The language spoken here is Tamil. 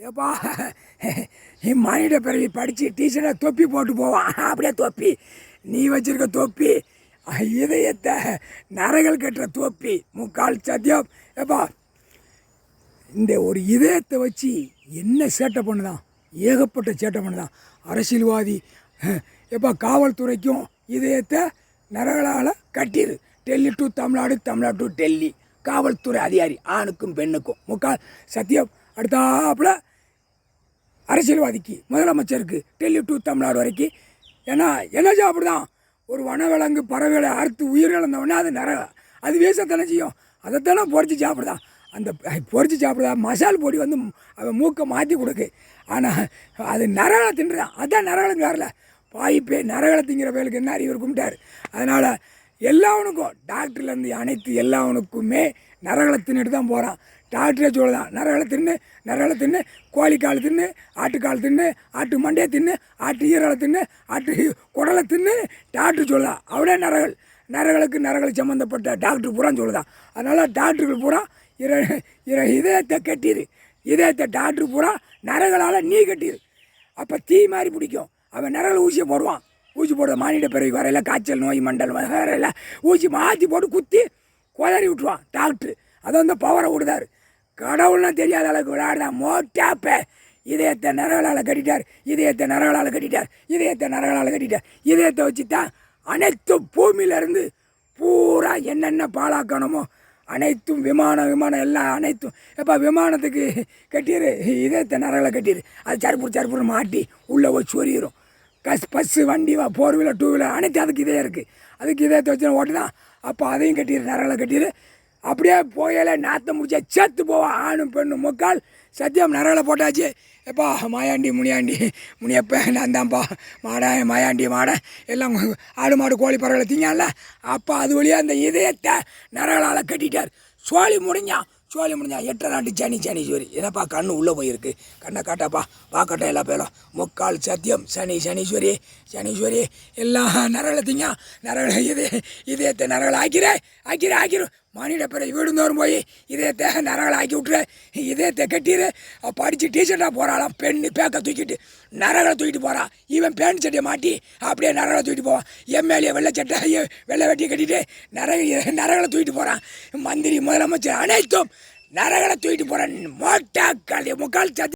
எப்பா மானிட பிறவி படித்து டீச்சரை தொப்பி போட்டு போவான். அப்படியே தொப்பி நீ வச்சிருக்க தொப்பி இதயத்தை நரகள் கட்டுற தொப்பி முக்கால் சத்தியம். எப்பா இந்த ஒரு இதயத்தை வச்சு என்ன சேட்டை பண்ணுதான், ஏகப்பட்ட சேட்டை பண்ணுதான் அரசியல்வாதி. எப்பா காவல்துறைக்கும் இதயத்தை நரகளால் கட்டிடு. Delhi to Tamil Nadu, Tamil Nadu to Delhi. காவல்துறை அதிகாரி ஆணுக்கும் பெண்ணுக்கும் முக்கால் சத்தியம். அடுத்தாப்புல அரசியல்வாதிக்கு, முதலமைச்சருக்கு டெல்லி டு தமிழ்நாடு வரைக்கும். ஏன்னா என்னச்சா அப்படிதான் ஒரு வனவிலங்கு பறவைகளை அறுத்து உயிரிழந்தவொடனே அது அது வேசத்தானே செய்யும். அதைத்தானே பொறிச்சு சாப்பிடுதான். அந்த பொறிச்சு சாப்பிடுதா மசால் பொடி வந்து அவன் மூக்கை மாற்றி கொடுக்கு. ஆனால் அது நரகளை தின்றுதான். அதுதான் நரகலங்காரில் பாய்ப்பே நரகளை திங்கிற பேருக்கு என்ன அறிவு கும்பிட்டார். அதனால் எல்லாவனுக்கும் டாக்டர்லேருந்து அனைத்து எல்லாவனுக்குமே நரகளை தின்னுட்டு தான் போகிறான். டாக்டரே சொல்லுதான் நரகளை தின்னு கோழிக்கால் தின்னு, ஆட்டுக்கால் தின்னு, ஆட்டு மண்டையை தின்னு, ஆட்டு ஈரலை தின்னு, ஆட்டு குடலை தின்னு டாக்டர் சொல்லுதான். அவளே நரகளுக்கு சம்மந்தப்பட்ட டாக்டர் பூரா சொல்லுதான். அதனால் டாக்டர்கள் பூரா இதயத்தை கட்டிடு. இதயத்தை டாக்டர் பூரா நரகளால் நீ கட்டிடு. அப்போ தீ மாதிரி பிடிக்கும். அவன் நரகளை ஊசியை போடுவான். ஊசி போடுற மானிட பிறகு வரையில காய்ச்சல் நோய் மண்டல் வரையில ஊசி மாற்றி போட்டு குத்தி குதறி விட்டுருவான் டாக்டர். அதை வந்து பவரை விடுதார். கடவுள்னா தெரியாத அளவுக்கு விளையாடுதான் மோட்டாப்ப. இதயத்தை நரகளால் கட்டிட்டார். இதயத்தை வச்சு தான் அனைத்தும் பூமியிலேருந்து பூரா என்னென்ன பாலாக்கணுமோ அனைத்தும் விமானம் எல்லாம் அனைத்தும். எப்போ விமானத்துக்கு கட்டிடு, இதயத்தை நரகளை கட்டிடு. அது சருப்புன்னு மாட்டி உள்ளே போய் சொறிடும். பஸ்ஸு வண்டி ஃபோர் வீலர் டூ வீலர் அனைத்தும் அதுக்கு இதயம் இருக்குது. அதுக்கு இதயத்தை வச்சு ஓட்டு தான். அப்போ அதையும் கட்டிடு, நரகளை கட்டிடு. அப்படியே போயல நாற்ற முடிச்சா சேர்த்து போவான். ஆணும் பெண்ணும் முக்கால் சத்தியம் நரகளை போட்டாச்சு. எப்பா மாயாண்டி முனியப்ப நான் தான்ப்பா மாயாண்டி எல்லாம் ஆடு மாடு கோழி பறவைகளை திங்கல. அப்போ அது வழியாக அந்த இதயத்தை நரகளால் கட்டிட்டார். சோழி முடிஞ்சான் 8 நாட்டு சனீஸ்வரி. என்னப்பா கண்ணு உள்ளே போயிருக்கு, கண்ணை காட்டாப்பா பார்க்கட்டும் எல்லா பேரும். முக்கால் சத்தியம் சனீஸ்வரி எல்லாம் நரகலத்திங்க. இதயத்தை நரகளை ஆக்கிரு. மானிட பிறகு வீடுந்தோறும் போய் இதயத்தை நரகளை ஆக்கி விட்டுரு. இதயத்தை கட்டிடு. படித்து டீஷர்ட்டாக போகிறாளாம் பெண்ணு பேக்க தூக்கிட்டு நரகளை தூக்கிட்டு போகிறான். இவன் பேண்ட் சட்டையை மாட்டி அப்படியே நரகளை தூக்கிட்டு போவான். எம்எல்ஏ வெள்ளை வெட்டியை கட்டிட்டு நரகளை தூக்கிட்டு போகிறான். மந்திரி முதலமைச்சர் அனைத்தும் நரகளை தூக்கிட்டு போகிறான். முக்கால் சத்தியம்.